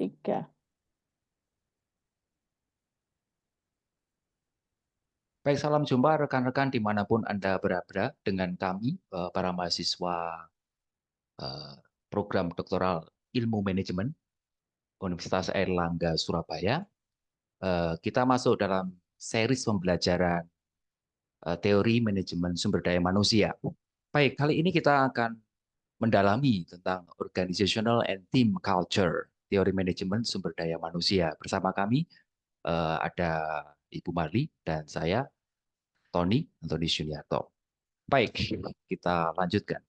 3. Baik, salam jumpa rekan-rekan dimanapun Anda berada dengan kami, para mahasiswa eh, program doktoral Ilmu Manajemen Universitas Airlangga Surabaya. Kita masuk dalam series pembelajaran teori manajemen sumber daya manusia. Baik, kali ini kita akan mendalami tentang organizational and team culture, teori manajemen sumber daya manusia. Bersama kami ada Ibu Marli dan saya, Tony Sunyarto. Baik, kita lanjutkan.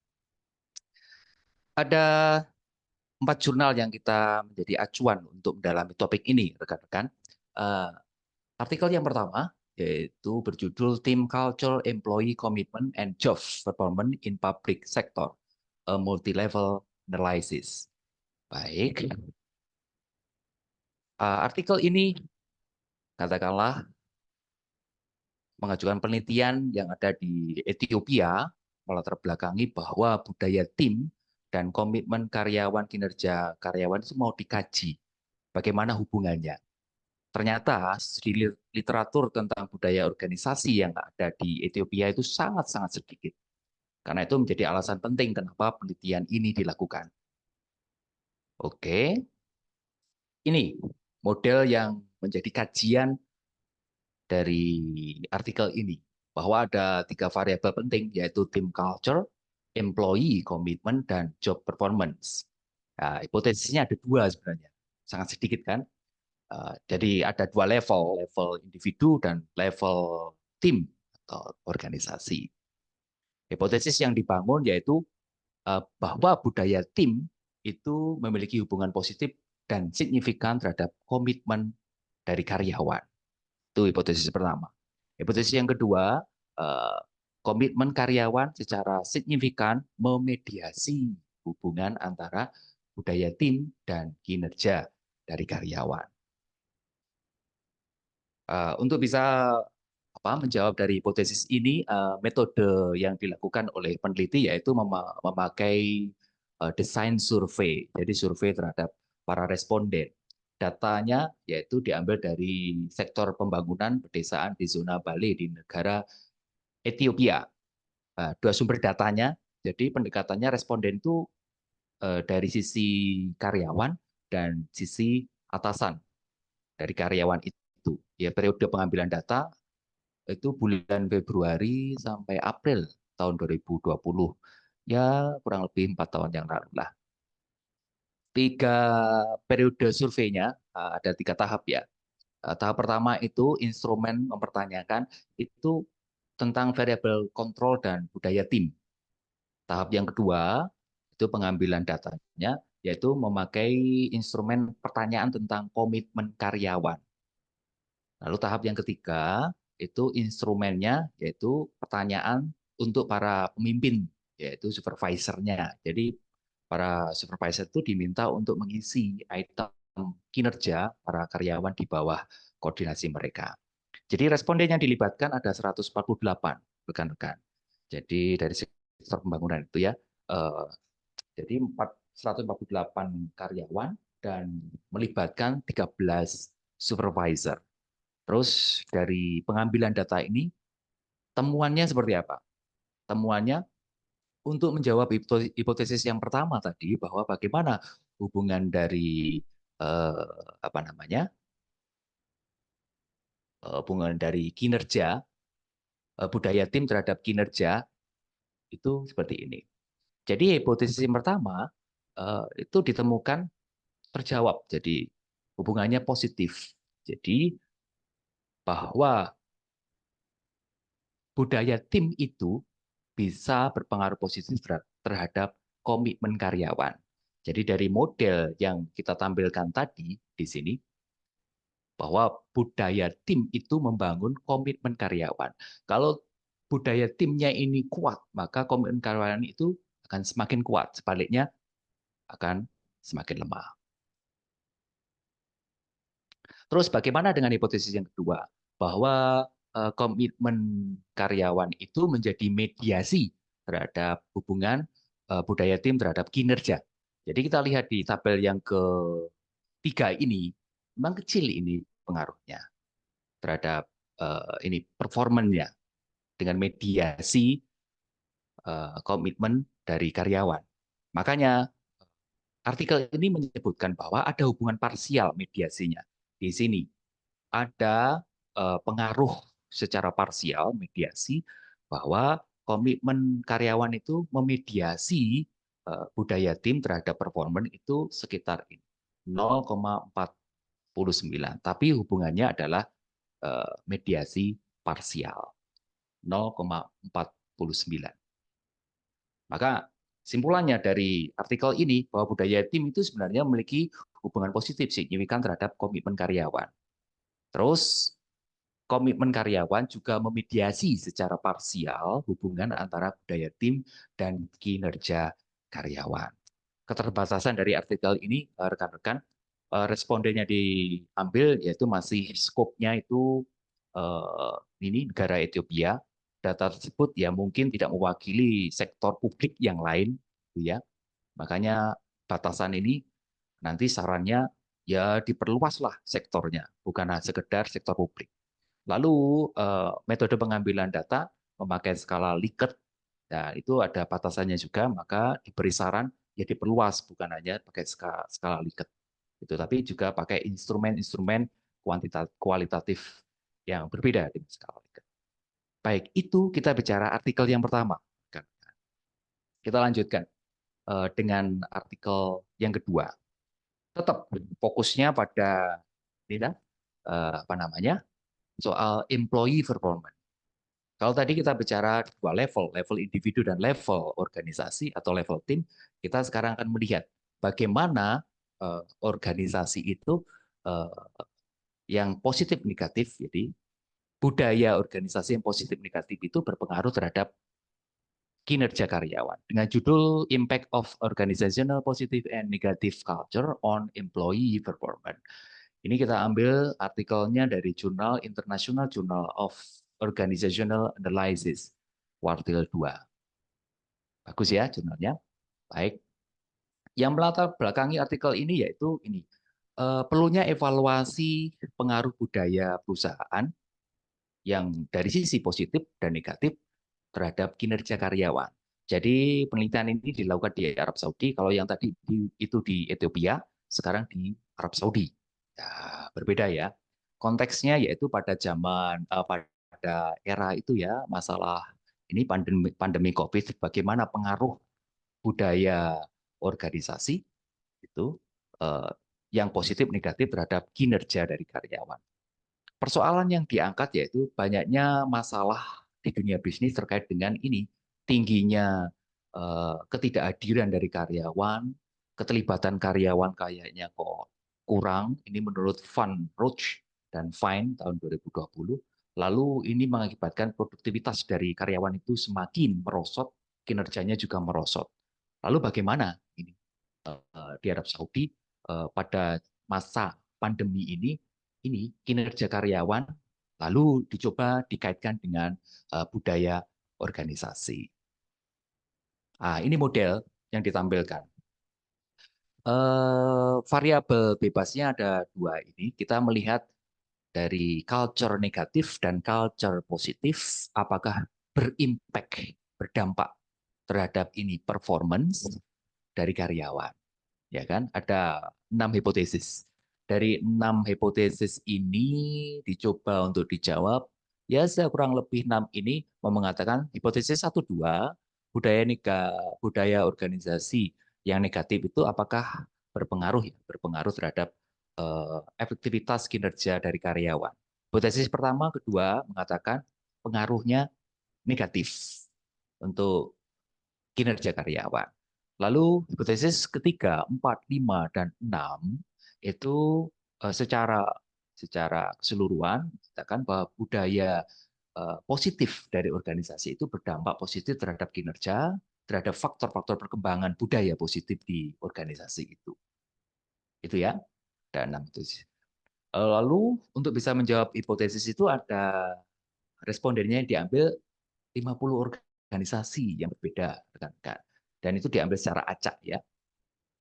Ada 4 jurnal yang kita menjadi acuan untuk mendalami topik ini, rekan-rekan. Eh, Artikel yang pertama yaitu berjudul Team Culture, Employee Commitment, and Job Performance in Public Sector, a Multi-Level Analysis. Baik, artikel ini katakanlah mengajukan penelitian yang ada di Ethiopia, melatar belakangi bahwa budaya tim dan komitmen karyawan, kinerja karyawan itu mau dikaji. Bagaimana hubungannya? Ternyata di literatur tentang budaya organisasi yang ada di Ethiopia itu sangat-sangat sedikit. Karena itu menjadi alasan penting kenapa penelitian ini dilakukan. Oke, ini model yang menjadi kajian dari artikel ini, bahwa ada 3 variabel penting, yaitu team culture, employee commitment, dan job performance. Nah, hipotesisnya ada 2 sebenarnya, sangat sedikit kan? Jadi ada 2 level, level individu dan level tim atau organisasi. Hipotesis yang dibangun yaitu bahwa budaya tim itu memiliki hubungan positif dan signifikan terhadap komitmen dari karyawan. Itu hipotesis pertama. Hipotesis yang kedua, eh, komitmen karyawan secara signifikan memediasi hubungan antara budaya tim dan kinerja dari karyawan. Untuk bisa menjawab dari hipotesis ini, metode yang dilakukan oleh peneliti yaitu memakai desain survei, jadi survei terhadap para responden. Datanya yaitu diambil dari sektor pembangunan pedesaan di zona Bale di negara Ethiopia. 2 sumber datanya, jadi pendekatannya responden itu dari sisi karyawan dan sisi atasan dari karyawan itu. Ya, periode pengambilan data itu bulan Februari sampai April tahun 2020. Ya, kurang lebih 4 tahun yang lalu lah. 3 periode surveinya, ada 3 tahap ya. Tahap pertama itu instrumen mempertanyakan itu tentang variabel kontrol dan budaya tim. Tahap yang kedua itu pengambilan datanya, yaitu memakai instrumen pertanyaan tentang komitmen karyawan. Lalu tahap yang ketiga itu instrumennya yaitu pertanyaan untuk para pemimpin, yaitu supervisornya. Jadi para supervisor itu diminta untuk mengisi item kinerja para karyawan di bawah koordinasi mereka. Jadi responden yang dilibatkan ada 148 rekan-rekan. Jadi dari sektor pembangunan itu ya. Jadi 148 karyawan dan melibatkan 13 supervisor. Terus dari pengambilan data ini, temuannya seperti apa? Temuannya untuk menjawab hipotesis yang pertama tadi, bahwa bagaimana hubungan dari apa namanya, hubungan dari kinerja, budaya tim terhadap kinerja itu seperti ini. Jadi hipotesis yang pertama itu ditemukan terjawab, jadi hubungannya positif. Jadi bahwa budaya tim itu bisa berpengaruh positif terhadap komitmen karyawan. Jadi dari model yang kita tampilkan tadi di sini, bahwa budaya tim itu membangun komitmen karyawan. Kalau budaya timnya ini kuat, maka komitmen karyawan itu akan semakin kuat. Sebaliknya akan semakin lemah. Terus bagaimana dengan hipotesis yang kedua? Bahwa komitmen karyawan itu menjadi mediasi terhadap hubungan budaya tim terhadap kinerja. Jadi kita lihat di tabel yang ke tiga ini memang kecil ini pengaruhnya terhadap ini performanya dengan mediasi komitmen dari karyawan. Makanya artikel ini menyebutkan bahwa ada hubungan parsial mediasinya. Di sini ada pengaruh secara parsial mediasi bahwa komitmen karyawan itu memediasi budaya tim terhadap performa itu sekitar 0,49. Tapi hubungannya adalah mediasi parsial 0,49. Maka simpulannya dari artikel ini bahwa budaya tim itu sebenarnya memiliki hubungan positif signifikan terhadap komitmen karyawan. Terus komitmen karyawan juga memediasi secara parsial hubungan antara budaya tim dan kinerja karyawan. Keterbatasan dari artikel ini, rekan-rekan, respondennya diambil yaitu masih skopnya itu ini negara Ethiopia. Data tersebut ya mungkin tidak mewakili sektor publik yang lain, gitu ya. Makanya batasan ini nanti sarannya ya diperluaslah sektornya, bukan hanya sekedar sektor publik. Lalu metode pengambilan data memakai skala Likert, nah itu ada batasannya juga, maka diberi saran ya diperluas, bukan hanya pakai skala Likert, itu, tapi juga pakai instrumen-instrumen kualitatif yang berbeda dengan skala Likert. Baik, itu kita bicara artikel yang pertama. Kita lanjutkan dengan artikel yang kedua. Tetap fokusnya pada ini, apa namanya, soal employee performance. Kalau tadi kita bicara dua level, level individu dan level organisasi atau level tim, kita sekarang akan melihat bagaimana organisasi itu yang positif negatif. Jadi budaya organisasi yang positif negatif itu berpengaruh terhadap kinerja karyawan. Dengan judul Impact of Organizational Positive and Negative Culture on Employee Performance. Ini kita ambil artikelnya dari jurnal International Journal of Organizational Analysis, kuartil 2. Bagus ya jurnalnya. Baik. Yang melatar belakangi artikel ini yaitu ini. Perlunya evaluasi pengaruh budaya perusahaan yang dari sisi positif dan negatif terhadap kinerja karyawan. Jadi penelitian ini dilakukan di Arab Saudi. Kalau yang tadi itu di Ethiopia, sekarang di Arab Saudi. Ya, berbeda ya. Konteksnya yaitu pada zaman pada era itu ya, masalah ini pandemi COVID, bagaimana pengaruh budaya organisasi itu eh, yang positif negatif terhadap kinerja dari karyawan. Persoalan yang diangkat yaitu banyaknya masalah di dunia bisnis terkait dengan ini, tingginya ketidakhadiran dari karyawan, keterlibatan karyawan kayaknya kok kurang. Ini menurut Van Roach dan Fine tahun 2020. Lalu ini mengakibatkan produktivitas dari karyawan itu semakin merosot, kinerjanya juga merosot. Lalu bagaimana ini di Arab Saudi pada masa pandemi ini kinerja karyawan lalu dicoba dikaitkan dengan budaya organisasi. Nah, ini model yang ditampilkan. Variabel bebasnya ada dua ini. Kita melihat dari culture negatif dan culture positif, apakah berimpact, berdampak terhadap ini performance dari karyawan. Ya kan? Ada 6 hipotesis. Dari 6 hipotesis ini dicoba untuk dijawab, ya kurang lebih 6 ini mengatakan hipotesis 1 2 budaya organisasi yang negatif itu apakah berpengaruh ya, berpengaruh terhadap efektivitas kinerja dari karyawan. Hipotesis pertama, kedua mengatakan pengaruhnya negatif untuk kinerja karyawan. Lalu hipotesis ketiga, 4, 5, dan 6 itu secara keseluruhan katakan bahwa budaya positif dari organisasi itu berdampak positif terhadap kinerja, terhadap faktor-faktor perkembangan budaya positif di organisasi itu. Itu ya. Dan 6 itu. Lalu untuk bisa menjawab hipotesis itu ada respondennya yang diambil 50 organisasi yang berbeda, rekan-rekan. Dan itu diambil secara acak ya.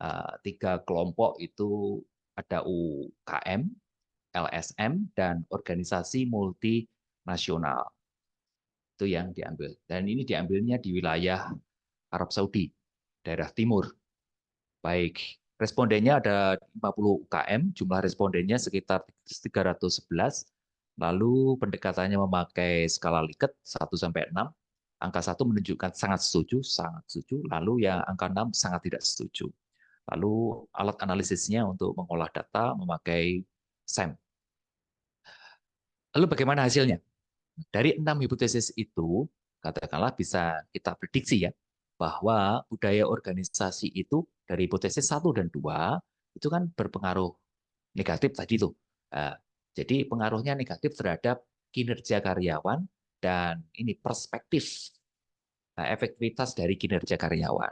3 kelompok itu ada UKM, LSM, dan organisasi multinasional. Itu yang diambil. Dan ini diambilnya di wilayah Arab Saudi, daerah timur. Baik, respondennya ada 50 UKM, jumlah respondennya sekitar 311. Lalu pendekatannya memakai skala Likert 1 sampai 6. Angka 1 menunjukkan sangat setuju. Lalu yang angka 6 sangat tidak setuju. Lalu alat analisisnya untuk mengolah data memakai SAM. Lalu bagaimana hasilnya? Dari 6 hipotesis itu, katakanlah bisa kita prediksi ya, bahwa budaya organisasi itu dari hipotesis 1 dan 2 itu kan berpengaruh negatif tadi tuh. Nah, jadi pengaruhnya negatif terhadap kinerja karyawan dan ini perspektif efektivitas dari kinerja karyawan.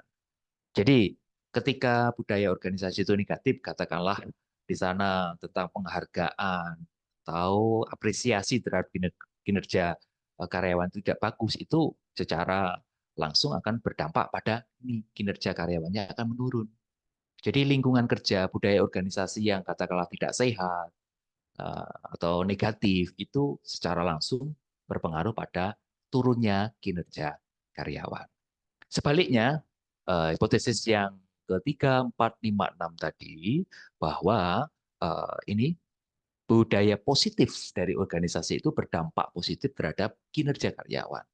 Jadi ketika budaya organisasi itu negatif, katakanlah di sana tentang penghargaan atau apresiasi terhadap kinerja karyawan itu tidak bagus, itu secara langsung akan berdampak pada kinerja karyawannya akan menurun. Jadi lingkungan kerja, budaya organisasi yang katakanlah tidak sehat atau negatif itu secara langsung berpengaruh pada turunnya kinerja karyawan. Sebaliknya, hipotesis yang ketiga, 4, 5, 6 tadi, bahwa ini budaya positif dari organisasi itu berdampak positif terhadap kinerja karyawan.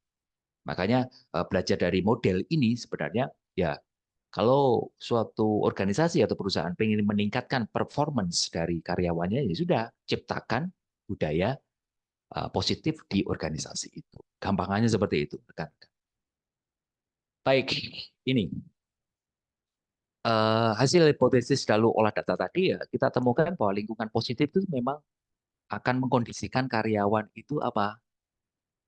Makanya belajar dari model ini sebenarnya ya kalau suatu organisasi atau perusahaan ingin meningkatkan performance dari karyawannya ya sudah ciptakan budaya positif di organisasi itu. Gampangannya seperti itu, rekan. Baik, ini hasil hipotesis lalu olah data tadi ya kita temukan bahwa lingkungan positif itu memang akan mengkondisikan karyawan itu apa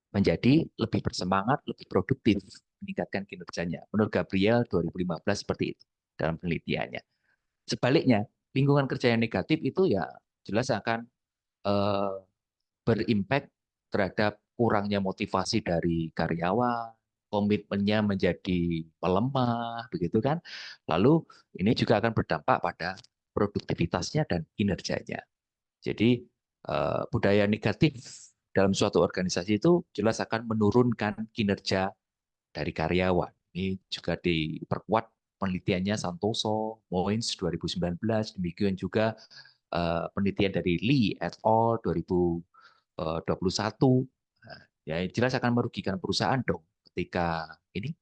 menjadi lebih bersemangat, lebih produktif, meningkatkan kinerjanya. Menurut Gabriel 2015 seperti itu dalam penelitiannya. Sebaliknya, lingkungan kerja yang negatif itu ya jelas akan eh, berimpact terhadap kurangnya motivasi dari karyawan, komitmennya menjadi melemah, begitu kan? Lalu ini juga akan berdampak pada produktivitasnya dan kinerjanya. Jadi budaya negatif dalam suatu organisasi itu jelas akan menurunkan kinerja dari karyawan. Ini juga diperkuat penelitiannya Santoso, Moins 2019, demikian juga penelitian dari Lee et al. 2021. Nah, ya jelas akan merugikan perusahaan dong ketika ini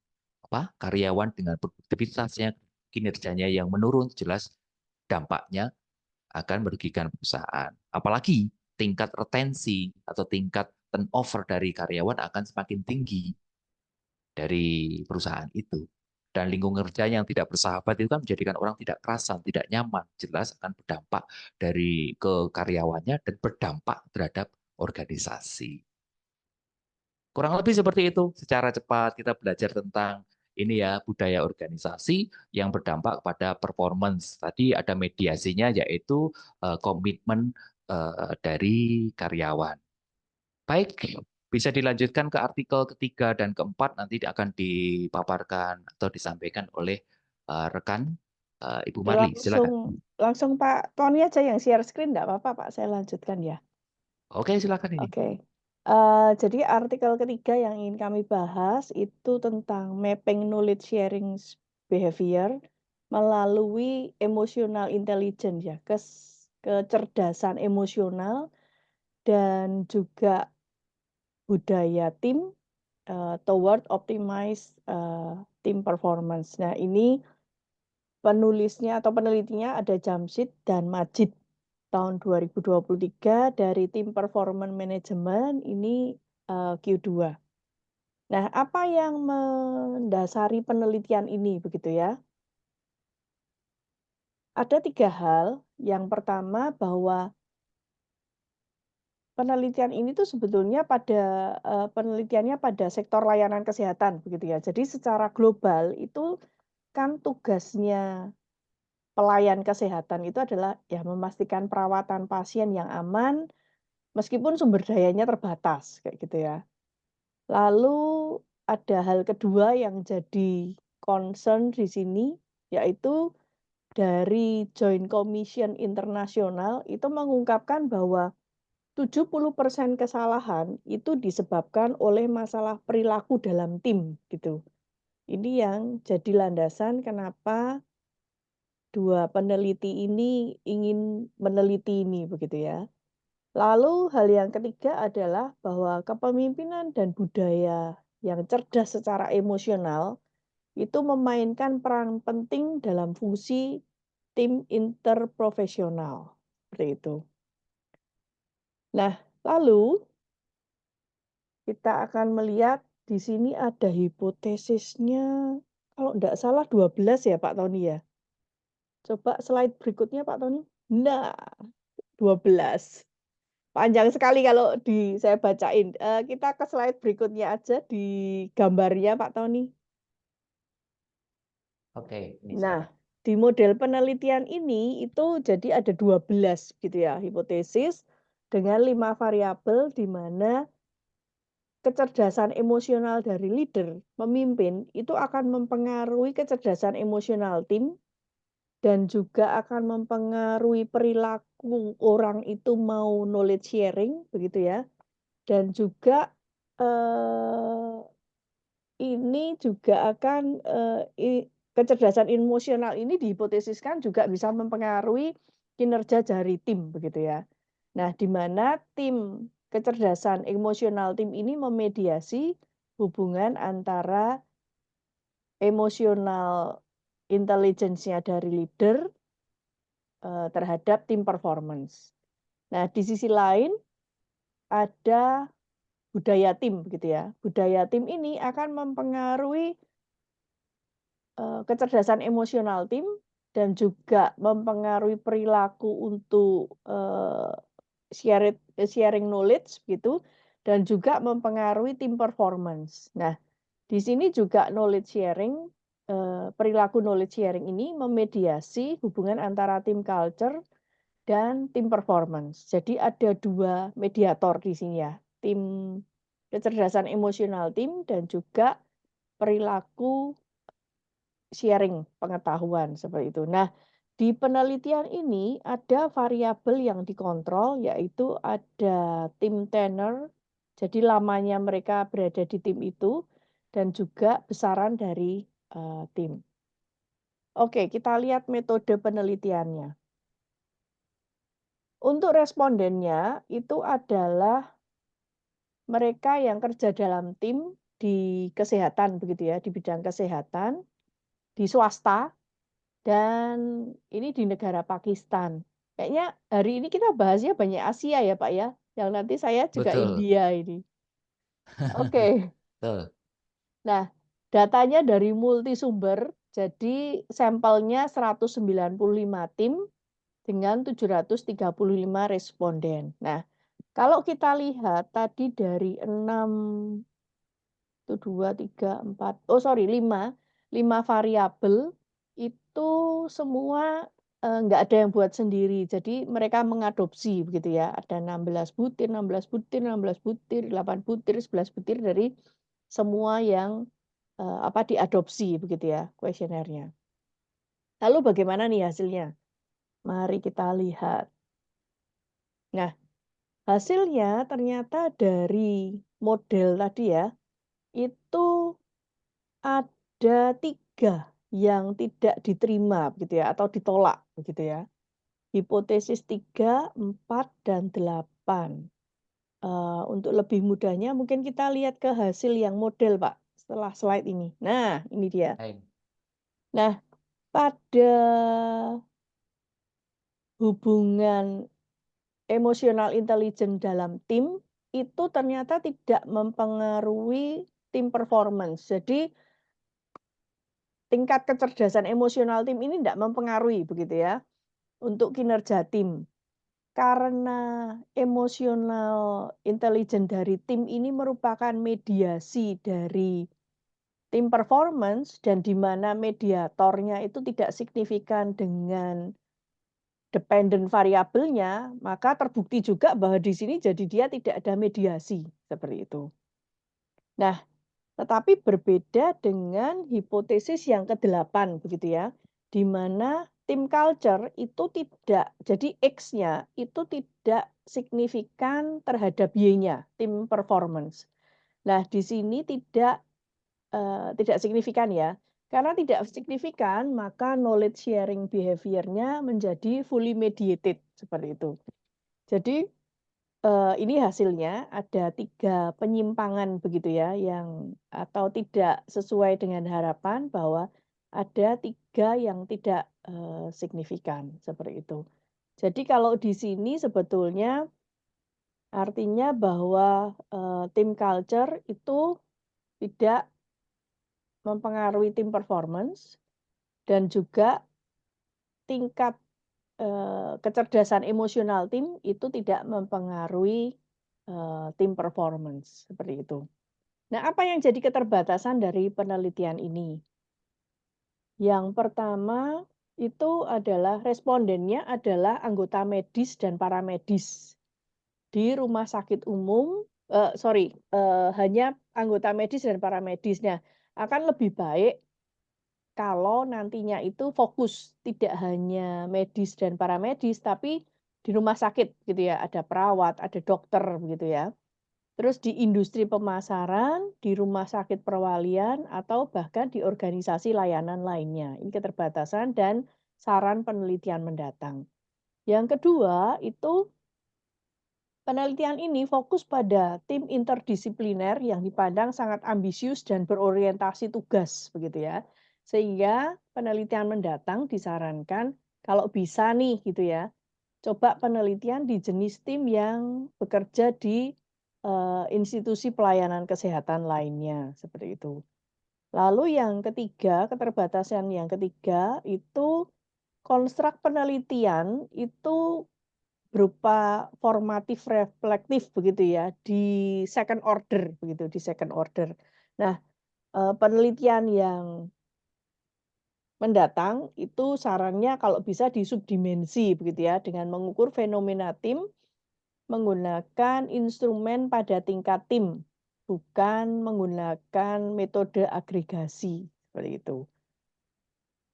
apa karyawan dengan produktivitasnya kinerjanya yang menurun jelas dampaknya akan merugikan perusahaan. Apalagi tingkat retensi atau tingkat turnover dari karyawan akan semakin tinggi dari perusahaan itu. Dan lingkungan kerja yang tidak bersahabat itu kan menjadikan orang tidak kerasan, tidak nyaman. Jelas akan berdampak dari ke karyawannya dan berdampak terhadap organisasi. Kurang lebih seperti itu. Secara cepat kita belajar tentang ini ya budaya organisasi yang berdampak pada performance. Tadi ada mediasinya yaitu komitmen dari karyawan. Baik, bisa dilanjutkan ke artikel ketiga dan keempat nanti akan dipaparkan atau disampaikan oleh rekan Ibu Ya, Marli. Silakan. langsung Pak Tony aja yang share screen, enggak apa-apa Pak, saya lanjutkan ya. Oke, silakan ini. Oke. Jadi artikel ketiga yang ingin kami bahas itu tentang mapping knowledge sharing behavior melalui emotional intelligence ya, kecerdasan emosional dan juga budaya tim toward optimize team performance. Nah, ini penulisnya atau penelitinya ada Jamshid dan Majid tahun 2023 dari tim performance management ini Q2. Nah, apa yang mendasari penelitian ini begitu ya? Ada 3 hal. Yang pertama bahwa penelitian ini tuh sebetulnya penelitiannya pada sektor layanan kesehatan begitu ya. Jadi secara global itu kan tugasnya pelayan kesehatan itu adalah ya memastikan perawatan pasien yang aman meskipun sumber dayanya terbatas kayak gitu ya. Lalu ada hal kedua yang jadi concern di sini yaitu dari Joint Commission Internasional itu mengungkapkan bahwa 70% kesalahan itu disebabkan oleh masalah perilaku dalam tim, gitu. Ini yang jadi landasan kenapa 2 peneliti ini ingin meneliti ini, begitu ya. Lalu hal yang ketiga adalah bahwa kepemimpinan dan budaya yang cerdas secara emosional itu memainkan peran penting dalam fungsi tim interprofesional, seperti itu. Nah, lalu kita akan melihat di sini ada hipotesisnya, kalau tidak salah 12 ya Pak Tony ya? Coba slide berikutnya Pak Tony. Nah, 12. Panjang sekali kalau saya bacain. Kita ke slide berikutnya aja di gambarnya Pak Tony. Oke, ini Nah, silakan. di model penelitian ini itu jadi ada 12 gitu ya, hipotesis dengan 5 variabel di mana kecerdasan emosional dari leader, pemimpin, itu akan mempengaruhi kecerdasan emosional tim dan juga akan mempengaruhi perilaku orang itu mau knowledge sharing, begitu ya. Dan juga eh, ini juga akan kecerdasan emosional ini dihipotesiskan juga bisa mempengaruhi kinerja dari tim, begitu ya. Nah, di mana tim kecerdasan emosional tim ini memediasi hubungan antara emosional intelligence-nya dari leader terhadap tim performance. Nah, di sisi lain ada budaya tim, gitu ya. Budaya tim ini akan mempengaruhi kecerdasan emosional tim dan juga mempengaruhi perilaku untuk sharing knowledge gitu dan juga mempengaruhi tim performance. Nah, di sini juga knowledge sharing, perilaku knowledge sharing ini memediasi hubungan antara tim culture dan tim performance. Jadi ada 2 mediator di sini ya, tim kecerdasan emosional tim dan juga perilaku sharing pengetahuan seperti itu. Nah, di penelitian ini ada variabel yang dikontrol yaitu ada tim tenure, jadi lamanya mereka berada di tim itu dan juga besaran dari tim. Oke, kita lihat metode penelitiannya. Untuk respondennya itu adalah mereka yang kerja dalam tim di kesehatan begitu ya, di bidang kesehatan, di swasta. Dan ini di negara Pakistan. Kayaknya hari ini kita bahasnya banyak Asia ya Pak ya. Yang nanti saya juga Betul. India ini. Oke. Betul. Nah, datanya dari multisumber. Jadi sampelnya 195 tim dengan 735 responden. Nah, kalau kita lihat tadi dari 6 itu 2, 3, 4, oh sorry 5 variabel itu semua nggak ada yang buat sendiri. Jadi mereka mengadopsi begitu ya. Ada 16 butir, 16 butir, 16 butir, 8 butir, 11 butir dari semua yang diadopsi begitu ya kuesionernya. Lalu bagaimana nih hasilnya? Mari kita lihat. Nah, hasilnya ternyata dari model tadi ya, itu ada 3 yang tidak diterima begitu ya, atau ditolak begitu ya. Hipotesis 3, 4, dan 8. Untuk lebih mudahnya mungkin kita lihat ke hasil yang model, Pak, setelah slide ini. Nah, ini dia. Baik. Nah, pada hubungan emosional intelijen dalam tim, itu ternyata tidak mempengaruhi tim performance. Jadi tingkat kecerdasan emosional tim ini tidak mempengaruhi begitu ya, untuk kinerja tim. Karena emosional intelijen dari tim ini merupakan mediasi dari tim performance dan di mana mediatornya itu tidak signifikan dengan dependent variabelnya, maka terbukti juga bahwa di sini jadi dia tidak ada mediasi, seperti itu. Nah, tetapi berbeda dengan hipotesis yang ke-8 begitu ya, di mana tim culture itu tidak, jadi X-nya itu tidak signifikan terhadap Y-nya, tim performance. Nah, di sini tidak signifikan ya. Karena tidak signifikan, maka knowledge sharing behavior-nya menjadi fully mediated, seperti itu. Jadi, ini hasilnya ada 3 penyimpangan begitu ya, yang atau tidak sesuai dengan harapan bahwa ada 3 yang tidak, signifikan, seperti itu. Jadi kalau di sini sebetulnya artinya bahwa, tim culture itu tidak mempengaruhi tim performance dan juga tingkat, kecerdasan emosional tim itu tidak mempengaruhi, tim performance, seperti itu. Nah, apa yang jadi keterbatasan dari penelitian ini? Yang pertama itu adalah respondennya adalah anggota medis dan paramedis di rumah sakit umum, hanya anggota medis dan paramedisnya. Akan lebih baik kalau nantinya itu fokus, tidak hanya medis dan paramedis, tapi di rumah sakit gitu ya, ada perawat, ada dokter begitu ya. Terus di industri pemasaran, di rumah sakit perwalian, atau bahkan di organisasi layanan lainnya. Ini keterbatasan dan saran penelitian mendatang. Yang kedua, itu penelitian ini fokus pada tim interdisipliner yang dipandang sangat ambisius dan berorientasi tugas, begitu ya. Sehingga penelitian mendatang disarankan kalau bisa nih gitu ya, coba penelitian di jenis tim yang bekerja di institusi pelayanan kesehatan lainnya, seperti itu. Lalu yang ketiga, keterbatasan yang ketiga itu konstruk penelitian itu berupa formatif reflektif begitu ya, di second order begitu, di second order. Nah, penelitian yang mendatang itu sarannya kalau bisa di subdimensi begitu ya, dengan mengukur fenomena tim menggunakan instrumen pada tingkat tim, bukan menggunakan metode agregasi, seperti itu.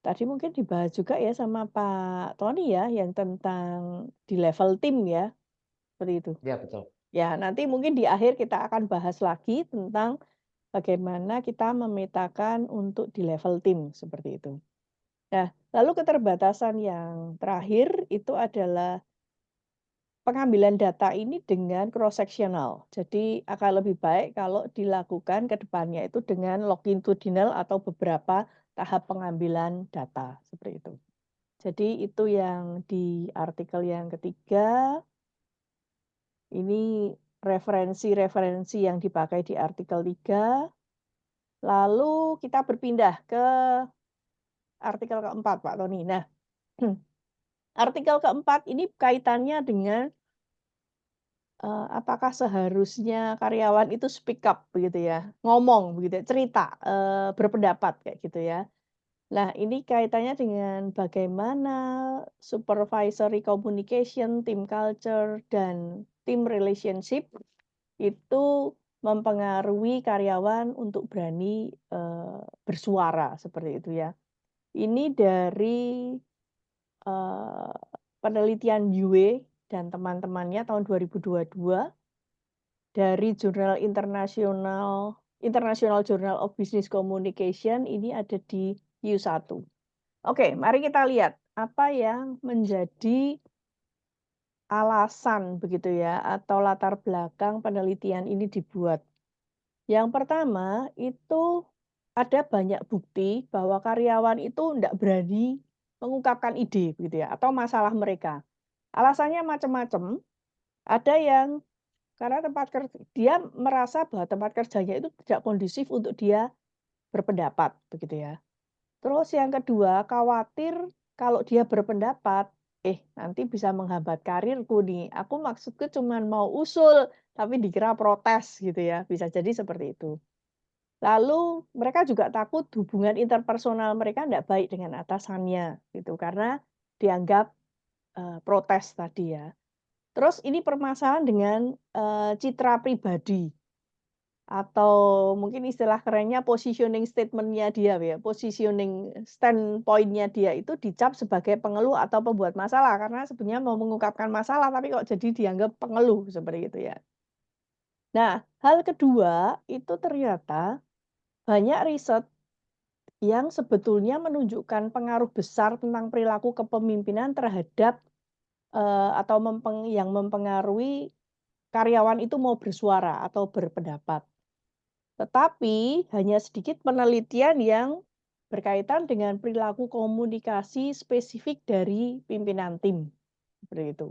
Tadi mungkin dibahas juga ya sama Pak Tony ya, yang tentang di level tim ya, seperti itu. Ya, betul. Ya, nanti mungkin di akhir kita akan bahas lagi tentang bagaimana kita memetakan untuk di level tim, seperti itu. Nah, lalu keterbatasan yang terakhir itu adalah pengambilan data ini dengan cross sectional. Jadi akan lebih baik kalau dilakukan ke depannya itu dengan longitudinal atau beberapa tahap pengambilan data, seperti itu. Jadi itu yang di artikel yang ketiga, ini referensi-referensi yang dipakai di artikel 3. Lalu kita berpindah ke artikel keempat, Pak Tony. Nah, artikel keempat ini kaitannya dengan apakah seharusnya karyawan itu speak up begitu ya, ngomong begitu ya, cerita, berpendapat kayak gitu ya. Nah, ini kaitannya dengan bagaimana supervisory communication, team culture, dan team relationship itu mempengaruhi karyawan untuk berani, bersuara, seperti itu ya. Ini dari, eee, penelitian Yue dan teman-temannya tahun 2022 dari jurnal International Journal of Business Communication, ini ada di U1. Oke, mari kita lihat apa yang menjadi alasan begitu ya, atau latar belakang penelitian ini dibuat. Yang pertama, itu ada banyak bukti bahwa karyawan itu tidak berani mengungkapkan ide begitu ya, atau masalah mereka. Alasannya macam-macam, ada yang karena dia merasa bahwa tempat kerjanya itu tidak kondusif untuk dia berpendapat, begitu ya. Terus yang kedua, khawatir kalau dia berpendapat, nanti bisa menghambat karirku nih. Aku maksudku cuma mau usul, tapi dikira protes gitu ya. Bisa jadi seperti itu. Lalu mereka juga takut hubungan interpersonal mereka tidak baik dengan atasannya gitu karena dianggap protes tadi ya. Terus ini permasalahan dengan citra pribadi. atau mungkin istilah kerennya positioning statement-nya dia ya, positioning standpoint-nya dia itu dicap sebagai pengeluh atau pembuat masalah, karena sebenarnya mau mengungkapkan masalah tapi kok jadi dianggap pengeluh, seperti itu ya. Nah, hal kedua itu ternyata banyak riset yang sebetulnya menunjukkan pengaruh besar tentang perilaku kepemimpinan terhadap, atau yang mempengaruhi karyawan itu mau bersuara atau berpendapat. Tetapi hanya sedikit penelitian yang berkaitan dengan perilaku komunikasi spesifik dari pimpinan tim, seperti itu.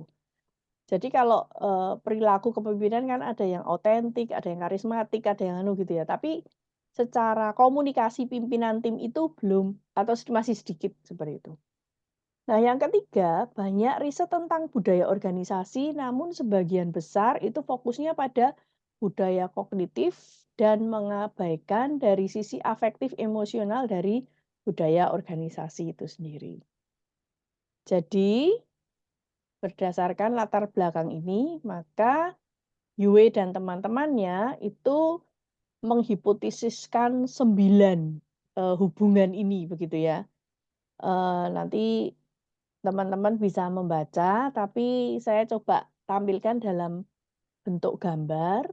Jadi kalau, perilaku kepemimpinan kan ada yang otentik, ada yang karismatik, ada yang anu gitu ya, tapi secara komunikasi pimpinan tim itu belum atau masih sedikit, seperti itu. Nah, yang ketiga, banyak riset tentang budaya organisasi, namun sebagian besar itu fokusnya pada budaya kognitif dan mengabaikan dari sisi afektif emosional dari budaya organisasi itu sendiri. Jadi, berdasarkan latar belakang ini, maka Yue dan teman-temannya itu menghipotesiskan 9 hubungan ini begitu ya. Nanti teman-teman bisa membaca, tapi saya coba tampilkan dalam bentuk gambar.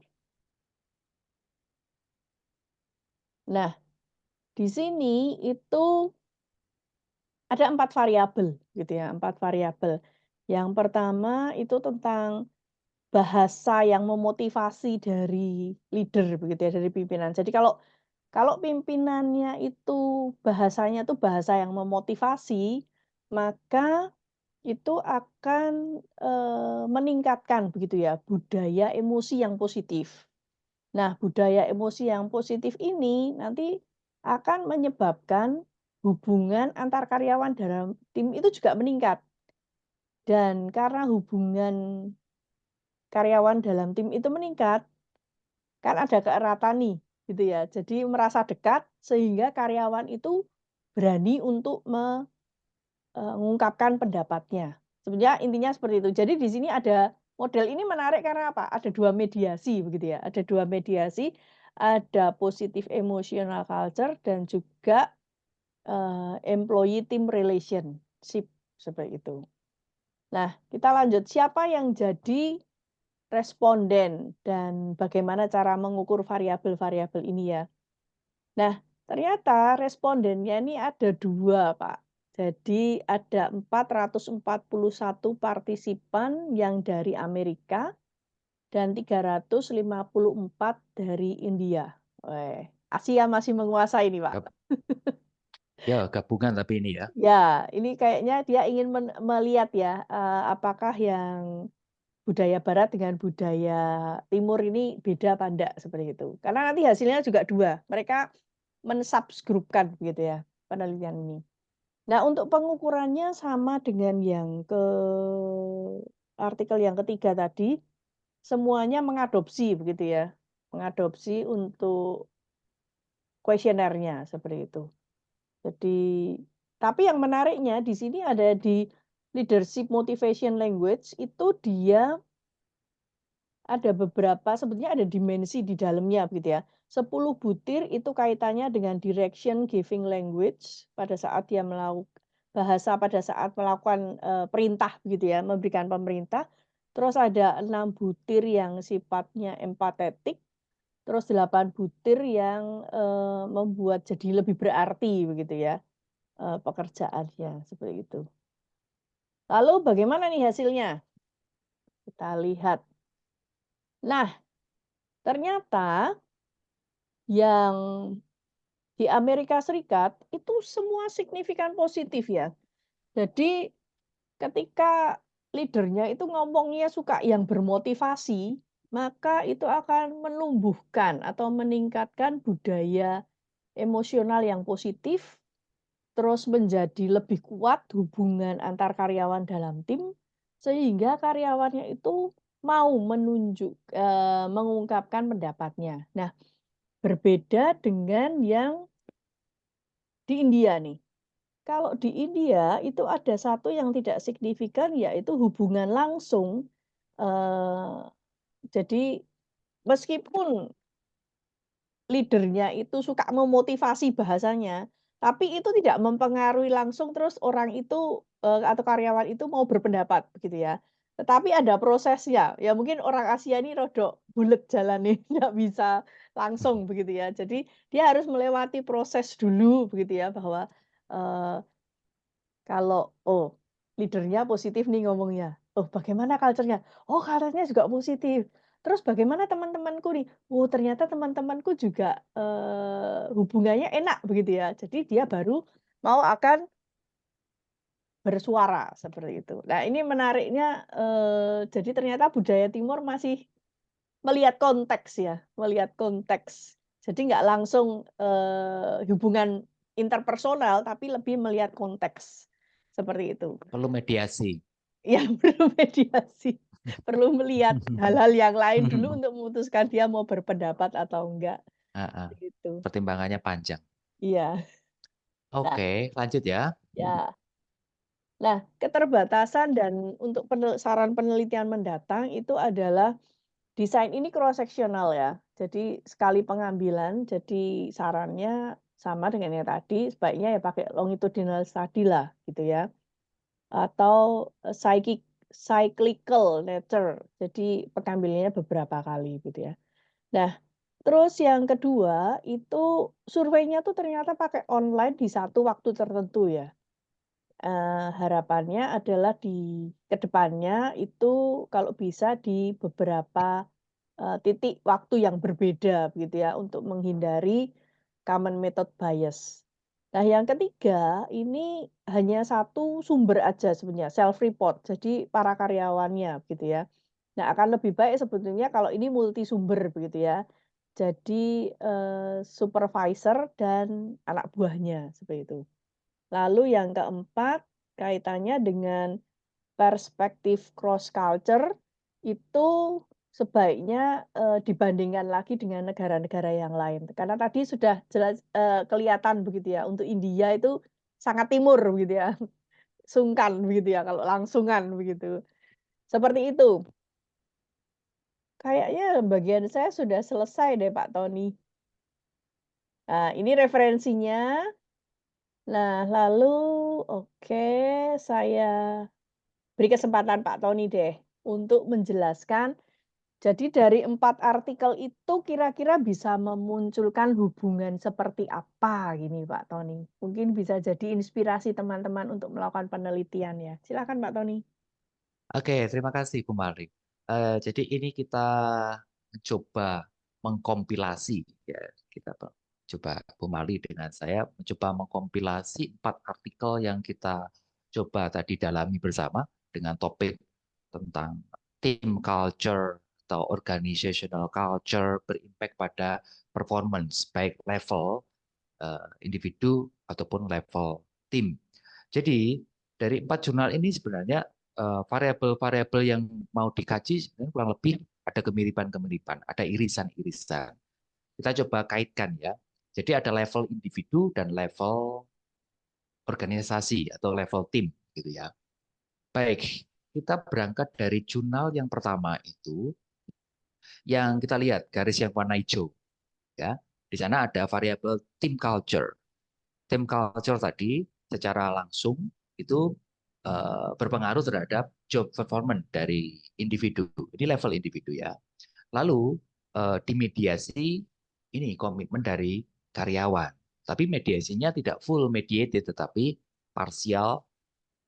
Nah, di sini itu ada 4 variabel gitu ya, 4 variabel. Yang pertama itu tentang bahasa yang memotivasi dari leader begitu ya, dari pimpinan. Jadi kalau kalau pimpinannya itu bahasanya tuh bahasa yang memotivasi, maka itu akan, meningkatkan begitu ya, budaya emosi yang positif. Nah, budaya emosi yang positif ini nanti akan menyebabkan hubungan antar karyawan dalam tim itu juga meningkat. Dan karena hubungan karyawan dalam tim itu meningkat, kan ada keeratan nih, gitu ya. Jadi merasa dekat sehingga karyawan itu berani untuk mengungkapkan pendapatnya. Sebenarnya intinya seperti itu. Jadi di sini ada model ini menarik karena apa? Ada 2 mediasi begitu ya. Ada 2 mediasi, ada positive emotional culture dan juga, employee team relationship, seperti itu. Nah, kita lanjut, siapa yang jadi responden dan bagaimana cara mengukur variabel-variabel ini ya? Nah, ternyata respondennya ini ada 2 Pak. Jadi ada 441 partisipan yang dari Amerika dan 354 dari India. Asia masih menguasai ini, Pak. Gab- Ya, gabungan tapi ini ya. Ya, ini kayaknya dia ingin melihat ya, apakah yang budaya barat dengan budaya timur ini beda apa enggak, seperti itu. Karena nanti hasilnya juga 2, mereka mensubsgrupkan begitu ya, penelitian ini. Nah, untuk pengukurannya sama dengan yang artikel yang ketiga tadi, semuanya mengadopsi begitu ya, mengadopsi untuk kuesionernya, seperti itu. Jadi tapi yang menariknya di sini ada di leadership motivation language itu dia ada beberapa sebetulnya ada dimensi di dalamnya begitu ya. 10 butir itu kaitannya dengan direction giving language pada saat dia bahasa pada saat melakukan, perintah begitu ya, memberikan pemerintah. Terus ada 6 butir yang sifatnya empatetik, terus 8 butir yang, membuat jadi lebih berarti begitu ya, pekerjaannya, seperti itu. Lalu bagaimana nih hasilnya? Kita lihat. Nah, ternyata yang di Amerika Serikat itu semua signifikan positif ya. Jadi ketika leadernya itu ngomongnya suka yang bermotivasi, maka itu akan menumbuhkan atau meningkatkan budaya emosional yang positif, terus menjadi lebih kuat hubungan antar karyawan dalam tim, sehingga karyawannya itu mau mengungkapkan pendapatnya. Nah, berbeda dengan yang di India nih. Kalau di India itu ada satu yang tidak signifikan yaitu hubungan langsung, eee, jadi meskipun leadernya itu suka memotivasi bahasanya, tapi itu tidak mempengaruhi langsung terus orang itu, atau karyawan itu mau berpendapat begitu ya. Tetapi ada prosesnya, ya mungkin orang Asia ini rodok bulet jalannya, nggak bisa langsung begitu ya. Jadi dia harus melewati proses dulu begitu ya, bahwa, eee, kalau, oh leader-nya positif nih ngomongnya, oh bagaimana culture-nya? Oh culture-nya juga positif. Terus bagaimana teman-temanku nih? Oh ternyata teman-temanku juga, hubungannya enak begitu ya. Jadi dia baru mau akan bersuara seperti itu. Nah ini menariknya, jadi ternyata budaya timur masih melihat konteks ya, melihat konteks. Jadi nggak langsung, hubungan interpersonal, tapi lebih melihat konteks, seperti itu. Perlu mediasi. Iya, perlu mediasi, perlu melihat hal-hal yang lain dulu untuk memutuskan dia mau berpendapat atau enggak, Heeh. gitu. Pertimbangannya panjang. Iya. Nah, Oke, lanjut ya. ya. Nah, keterbatasan dan untuk saran penelitian mendatang itu adalah desain ini cross sectional ya. Jadi sekali pengambilan, jadi sarannya sama dengan yang tadi, sebaiknya ya pakai longitudinal study lah gitu ya. Atau, cyclical nature, jadi pengambilannya beberapa kali gitu ya. Nah, terus yang kedua itu surveinya tuh ternyata pakai online di satu waktu tertentu ya. Harapannya adalah di kedepannya itu kalau bisa di beberapa, titik waktu yang berbeda begitu ya, untuk menghindari common method bias. Nah yang ketiga, ini hanya satu sumber aja sebenarnya, self report, jadi para karyawannya gitu ya. Nah akan lebih baik sebetulnya kalau ini multi sumber begitu ya. Jadi, supervisor dan anak buahnya, seperti itu. Lalu yang keempat, kaitannya dengan perspektif cross culture, itu sebaiknya, dibandingkan lagi dengan negara-negara yang lain. Karena tadi sudah jelas, kelihatan begitu ya, untuk India itu sangat timur begitu ya, sungkan begitu ya, kalau langsungan begitu. Seperti itu. Kayaknya bagian saya sudah selesai deh Pak Tony. Nah, ini referensinya. Nah, lalu oke, saya beri kesempatan Pak Tony deh untuk menjelaskan. Jadi dari 4 artikel itu kira-kira bisa memunculkan hubungan seperti apa gini Pak Tony? Mungkin bisa jadi inspirasi teman-teman untuk melakukan penelitian ya. Silakan Pak Tony. Oke, terima kasih Bu Malik. Jadi ini kita mencoba mengkompilasi ya, kita coba Bu Mali dengan saya mencoba mengkompilasi 4 artikel yang kita coba tadi dalami bersama dengan topik tentang team culture atau organizational culture berimpact pada performance baik level individu ataupun level tim. Jadi dari 4 jurnal ini sebenarnya variabel-variabel yang mau dikaji sebenarnya kurang lebih ada kemiripan-kemiripan, ada irisan-irisan. Kita coba kaitkan ya. Jadi ada level individu dan level organisasi atau level tim gitu ya. Baik, kita berangkat dari jurnal yang pertama itu yang kita lihat garis yang warna hijau ya. Di sana ada variabel team culture. Team culture tadi secara langsung itu berpengaruh terhadap job performance dari individu. Ini level individu ya. Lalu dimediasi ini komitmen dari karyawan. Tapi mediasinya tidak full mediated, tetapi partial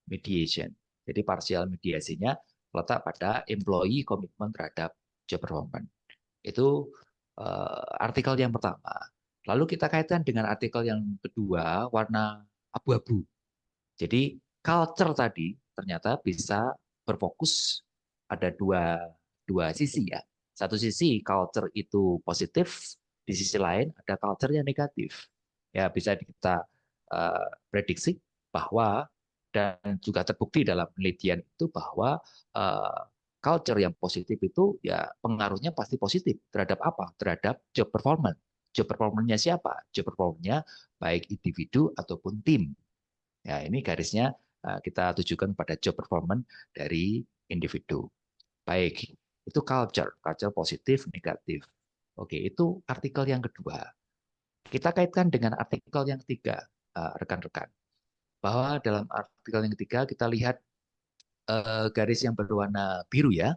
mediation. Jadi partial mediasinya letak pada employee komitmen terhadap job performance. Itu artikel yang pertama. Lalu kita kaitkan dengan artikel yang kedua, warna abu-abu. Jadi culture tadi ternyata bisa berfokus ada dua sisi ya. Satu sisi culture itu positif, di sisi lain ada culture yang negatif. Ya bisa kita prediksi bahwa dan juga terbukti dalam penelitian itu bahwa culture yang positif itu ya pengaruhnya pasti positif terhadap apa? Terhadap job performance. Job performance-nya siapa? Job performance-nya baik individu ataupun tim. Ya, ini garisnya kita tujukan pada job performance dari individu. Baik, itu culture, culture positif, negatif. Oke, itu artikel yang kedua. Kita kaitkan dengan artikel yang ketiga, rekan-rekan. Bahwa dalam artikel yang ketiga kita lihat garis yang berwarna biru ya.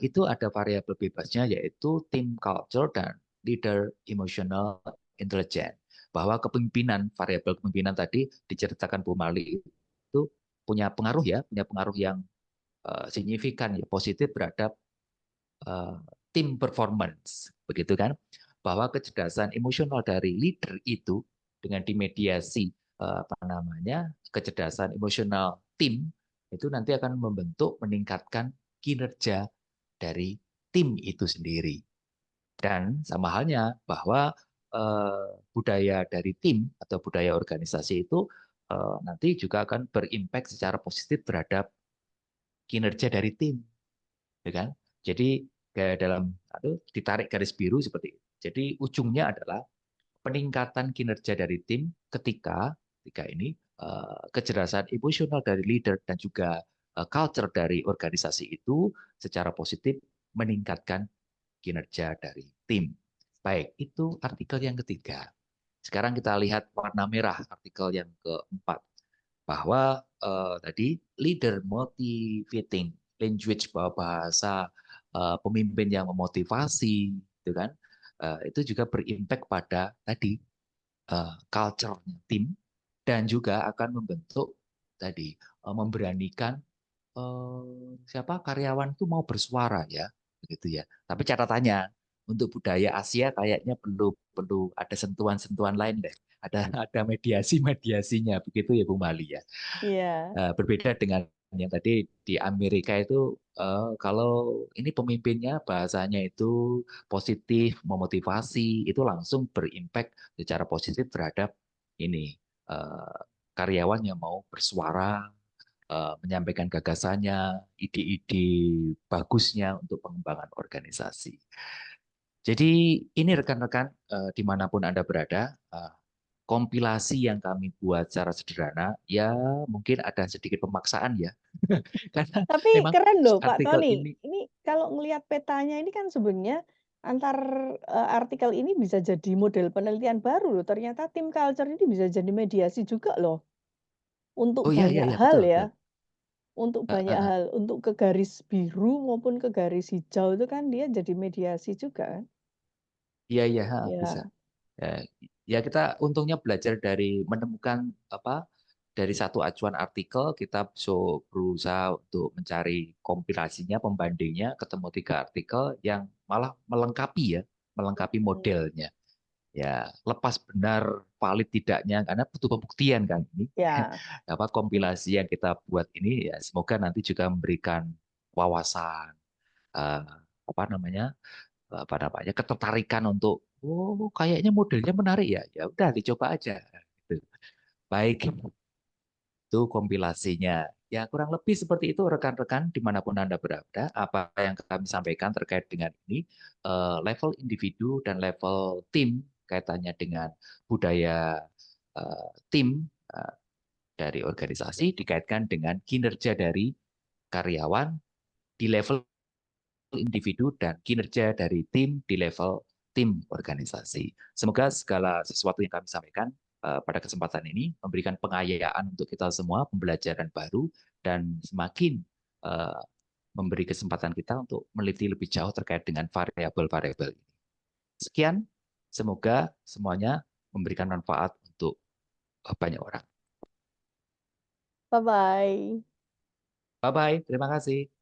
Itu ada variabel bebasnya yaitu team culture dan leader emotional intelligence. Bahwa kepemimpinan, variabel kepemimpinan tadi diceritakan Bu Mali itu punya pengaruh ya, punya pengaruh yang signifikan ya, positif terhadap tim performance, begitu kan? Bahwa kecerdasan emosional dari leader itu dengan dimediasi apa namanya kecerdasan emosional tim itu nanti akan membentuk meningkatkan kinerja dari tim itu sendiri. Dan sama halnya bahwa budaya dari tim atau budaya organisasi itu nanti juga akan berimpact secara positif terhadap kinerja dari tim, ya kan? Jadi dalam ditarik garis biru seperti itu. Jadi ujungnya adalah peningkatan kinerja dari tim ketika ini kecerdasan emosional dari leader dan juga culture dari organisasi itu secara positif meningkatkan kinerja dari tim. Baik, itu artikel yang ketiga. Sekarang kita lihat warna merah, artikel yang keempat. Bahwa tadi leader motivating language, bahwa bahasa pemimpin yang memotivasi, gitu kan, itu juga berimpact pada tadi culture-nya tim dan juga akan membentuk tadi memberanikan siapa karyawan itu mau bersuara ya, begitu ya. Tapi catatannya untuk budaya Asia kayaknya perlu perlu ada sentuhan-sentuhan lain deh. Ada mediasi-mediasinya begitu ya Bu Mali ya. Iya. Berbeda dengan yang tadi di Amerika itu kalau ini pemimpinnya bahasanya itu positif, memotivasi, itu langsung berimpact secara positif terhadap ini karyawan yang mau bersuara, menyampaikan gagasannya, ide-ide bagusnya untuk pengembangan organisasi. Jadi ini rekan-rekan dimanapun Anda berada, kompilasi yang kami buat secara sederhana, ya mungkin ada sedikit pemaksaan ya, karena Tapi memang keren loh Pak artikel Tony, ini, ini kalau ngelihat petanya ini kan sebenarnya artikel ini bisa jadi model penelitian baru loh, ternyata tim culture ini bisa jadi mediasi juga loh, untuk oh iya iya banyak iya hal betul betul. ya, untuk banyak hal, untuk ke garis biru maupun ke garis hijau itu kan dia jadi mediasi juga kan? Iya iya bisa. Ya, Ya, ya kita untungnya belajar dari menemukan apa dari satu acuan artikel kita berusaha untuk mencari kompilasinya, pembandingnya, ketemu 3 artikel yang malah melengkapi ya, melengkapi mhm, modelnya. Ya, lepas benar valid tidaknya karena butuh pembuktian kan ini. ya, Apa kompilasi yang kita buat ini ya semoga nanti juga memberikan wawasan eh, apa namanya ketertarikan untuk oh kayaknya modelnya menarik ya ya udah dicoba aja gitu. Baik, itu kompilasinya ya kurang lebih seperti itu rekan-rekan dimanapun Anda berada. Apa yang kami sampaikan terkait dengan ini level individu dan level tim kaitannya dengan budaya tim dari organisasi dikaitkan dengan kinerja dari karyawan di level individu dan kinerja dari tim di level tim organisasi. Semoga segala sesuatu yang kami sampaikan pada kesempatan ini memberikan pengayaan untuk kita semua, pembelajaran baru, dan semakin eh, memberi kesempatan kita untuk meneliti lebih jauh terkait dengan variabel-variabel ini. Sekian, semoga semuanya memberikan manfaat untuk banyak orang. bye-bye. Bye-bye, terima kasih.